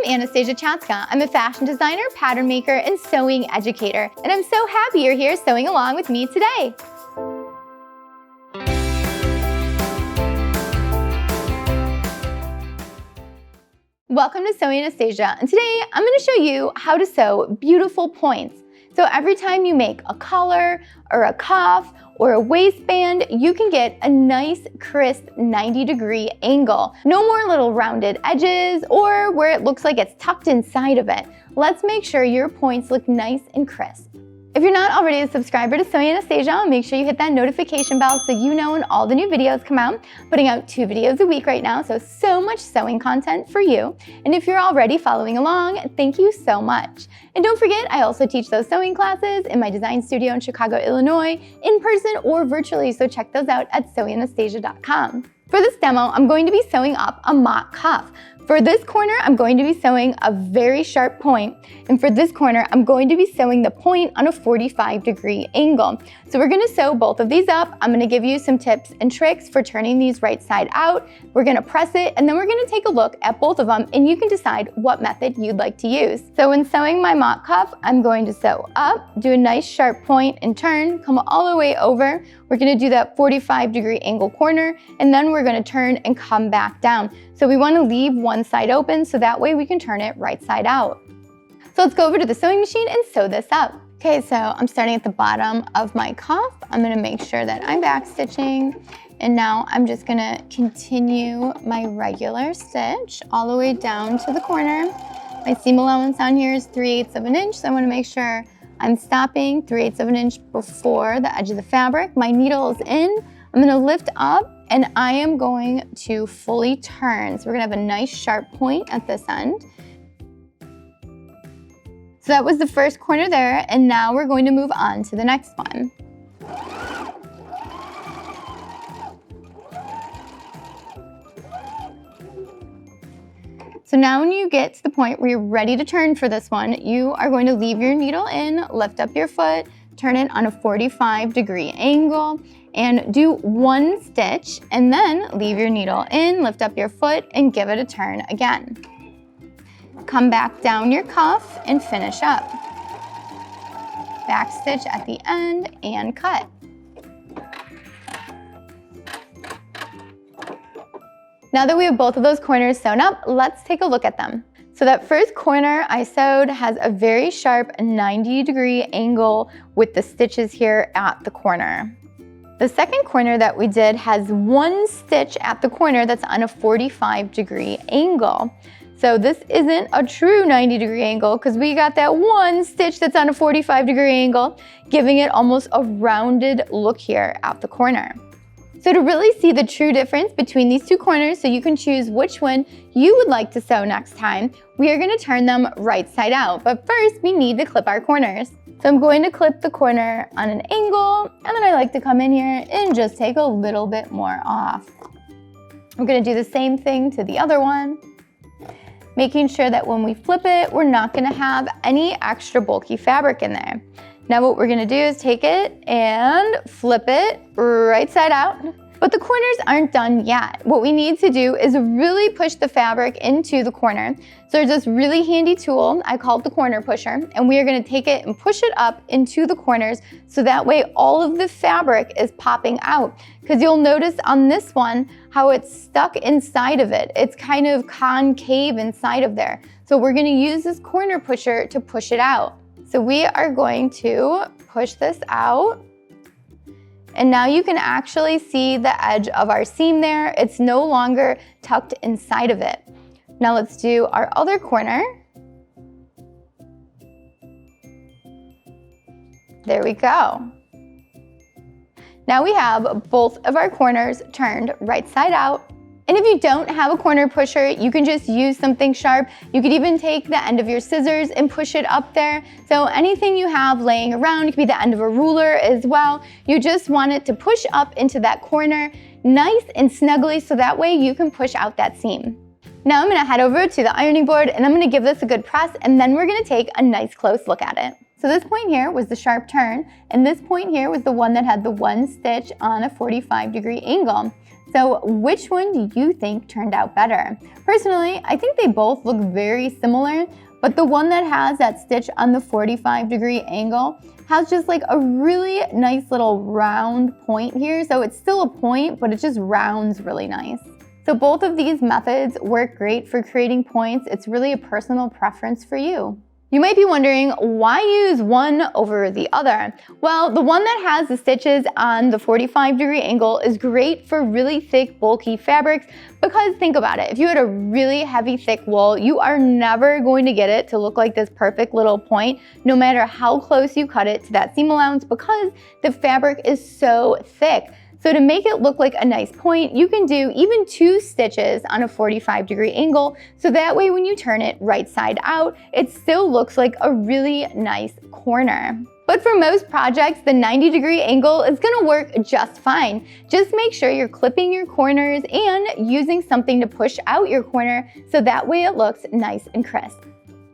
Anastasia Chatzka. I'm a fashion designer, pattern maker, and sewing educator, and I'm so happy you're here sewing along with me today. Welcome to Sewing Anastasia, and today I'm going to show you how to sew beautiful points. So every time you make a collar or a cuff or a waistband, you can get a nice crisp 90-degree angle. No more little rounded edges or where it looks like it's tucked inside of it. Let's make sure your points look nice and crisp. If you're not already a subscriber to Sewing Anastasia, make sure you hit that notification bell so you know when all the new videos come out. Putting out 2 videos a week right now, so much sewing content for you. And if you're already following along, thank you so much. And don't forget, I also teach those sewing classes in my design studio in Chicago, Illinois, in person or virtually, so check those out at sewinganastasia.com. For this demo, I'm going to be sewing up a mock cuff. For this corner, I'm going to be sewing a very sharp point, and for this corner, I'm going to be sewing the point on a 45-degree angle. So we're gonna sew both of these up. I'm gonna give you some tips and tricks for turning these right side out. We're gonna press it, and then we're gonna take a look at both of them, and you can decide what method you'd like to use. So when sewing my mock cuff, I'm going to sew up, do a nice sharp point and turn, come all the way over. We're gonna do that 45-degree angle corner, and then we're gonna turn and come back down. So we wanna leave one side open so that way we can turn it right side out. So let's go over to the sewing machine and sew this up. Okay, so I'm starting at the bottom of my cuff. I'm gonna make sure that I'm back stitching, and now I'm just gonna continue my regular stitch all the way down to the corner. My seam allowance on here is 3/8 of an inch, so I wanna make sure I'm stopping 3/8 of an inch before the edge of the fabric. My needle is in. I'm gonna lift up and I am going to fully turn. So we're gonna have a nice sharp point at this end. So that was the first corner there, and now we're going to move on to the next one. So now when you get to the point where you're ready to turn for this one, you are going to leave your needle in, lift up your foot, turn it on a 45-degree angle, and do 1 stitch, and then leave your needle in, lift up your foot, and give it a turn again. Come back down your cuff and finish up. Back stitch at the end and cut. Now that we have both of those corners sewn up, let's take a look at them. So that first corner I sewed has a very sharp 90-degree angle with the stitches here at the corner. The second corner that we did has 1 stitch at the corner that's on a 45-degree angle. So this isn't a true 90-degree angle because we got that 1 stitch that's on a 45-degree angle, giving it almost a rounded look here at the corner. So to really see the true difference between these 2 corners so you can choose which one you would like to sew next time, we are going to turn them right side out. But first, we need to clip our corners. So I'm going to clip the corner on an angle, and then I like to come in here and just take a little bit more off. I'm going to do the same thing to the other one, making sure that when we flip it, we're not going to have any extra bulky fabric in there. Now what we're gonna do is take it and flip it right side out. But the corners aren't done yet. What we need to do is really push the fabric into the corner. So there's this really handy tool, I call it the corner pusher, and we are gonna take it and push it up into the corners so that way all of the fabric is popping out. Because you'll notice on this one how it's stuck inside of it. It's kind of concave inside of there. So we're gonna use this corner pusher to push it out. So we are going to push this out, and now you can actually see the edge of our seam there. It's no longer tucked inside of it. Now let's do our other corner. There we go. Now we have both of our corners turned right side out. And if you don't have a corner pusher, you can just use something sharp. You could even take the end of your scissors and push it up there. So anything you have laying around, it could be the end of a ruler as well. You just want it to push up into that corner nice and snugly so that way you can push out that seam. Now I'm gonna head over to the ironing board and I'm gonna give this a good press, and then we're gonna take a nice close look at it. So this point here was the sharp turn, and this point here was the one that had the 1 stitch on a 45-degree angle. So which one do you think turned out better? Personally, I think they both look very similar, but the one that has that stitch on the 45-degree angle has just like a really nice little round point here. So it's still a point, but it just rounds really nice. So both of these methods work great for creating points. It's really a personal preference for you. You might be wondering, why use one over the other? Well, the one that has the stitches on the 45-degree angle is great for really thick, bulky fabrics, because think about it, if you had a really heavy, thick wool, you are never going to get it to look like this perfect little point, no matter how close you cut it to that seam allowance, because the fabric is so thick. So to make it look like a nice point, you can do even 2 stitches on a 45-degree angle, so that way when you turn it right side out, it still looks like a really nice corner. But for most projects, the 90-degree angle is gonna work just fine. Just make sure you're clipping your corners and using something to push out your corner, so that way it looks nice and crisp.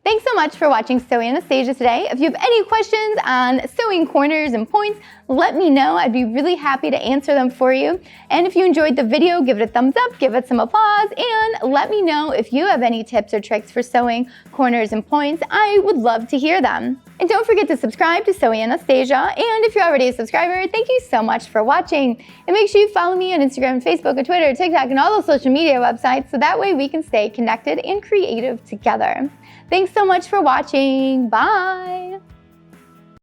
Thanks so much for watching Sewing Anastasia today. If you have any questions on sewing corners and points, let me know. I'd be really happy to answer them for you. And if you enjoyed the video, give it a thumbs up, give it some applause, and let me know if you have any tips or tricks for sewing corners and points. I would love to hear them. And don't forget to subscribe to Sewing Anastasia. And if you're already a subscriber, thank you so much for watching. And make sure you follow me on Instagram, Facebook, and Twitter, TikTok, and all those social media websites, so that way we can stay connected and creative together. Thanks so much for watching. Bye.